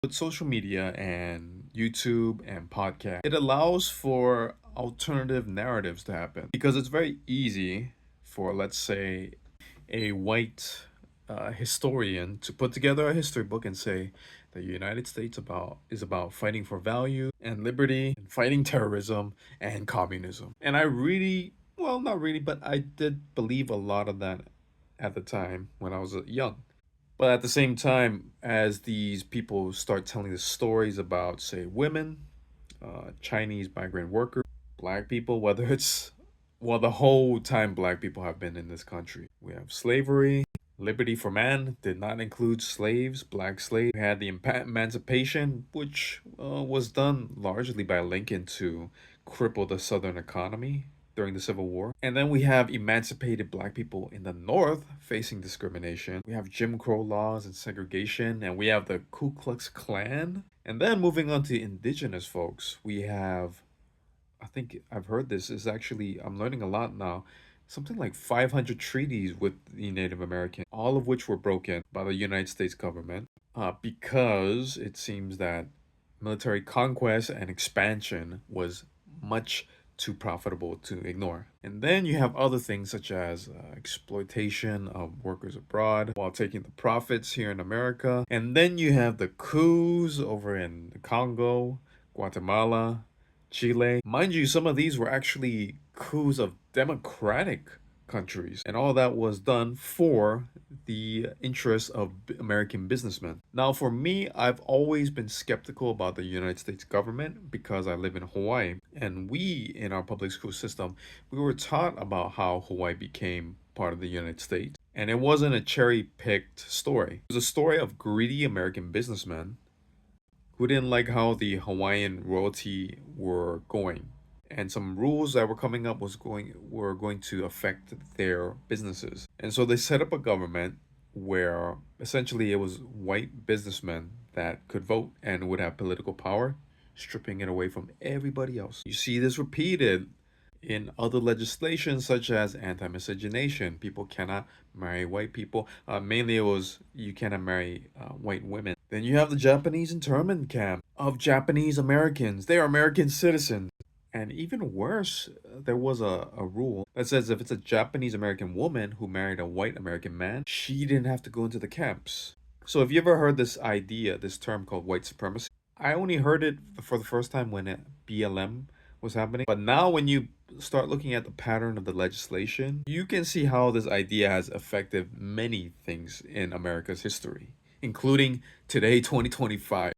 With social media and YouTube and podcast, it allows for alternative narratives to happen because it's very easy for, let's say, a white historian to put together a history book and say the United States is about fighting for value and liberty and fighting terrorism and communism. And I really, well, not really, but I did believe a lot of that at the time when I was young. But at the same time, as these people start telling the stories about, say, women, Chinese migrant workers, black people, whether it's, well, the whole time black people have been in this country. We have slavery, liberty for man did not include slaves, black slaves. We had the emancipation, which was done largely by Lincoln to cripple the Southern economy during the Civil War. And then we have emancipated black people in the North facing discrimination. We have Jim Crow laws and segregation, and we have the Ku Klux Klan. And then moving on to indigenous folks, we have, I think I've heard this is actually, I'm learning a lot now, something like 500 treaties with the Native American, all of which were broken by the United States government because it seems that military conquest and expansion was much too profitable to ignore. And then you have other things such as exploitation of workers abroad while taking the profits here in America. And then you have the coups over in the Congo, Guatemala, Chile. Mind you, some of these were actually coups of democratic countries, and all that was done for the interests of American businessmen. Now, for me, I've always been skeptical about the United States government because I live in Hawaii, and we, in our public school system, we were taught about how Hawaii became part of the United States. And it wasn't a cherry picked story. It was a story of greedy American businessmen who didn't like how the Hawaiian royalty were going. And some rules that were coming up were going to affect their businesses. And so they set up a government where essentially it was white businessmen that could vote and would have political power, stripping it away from everybody else. You see this repeated in other legislation such as anti-miscegenation. People cannot marry white people. Mainly it was you cannot marry white women. Then you have the Japanese internment camp of Japanese Americans. They are American citizens. And even worse, there was a rule that says if it's a Japanese American woman who married a white American man, she didn't have to go into the camps. So have you ever heard this idea, this term called white supremacy? I only heard it for the first time when BLM was happening. But now when you start looking at the pattern of the legislation, you can see how this idea has affected many things in America's history, including today, 2025.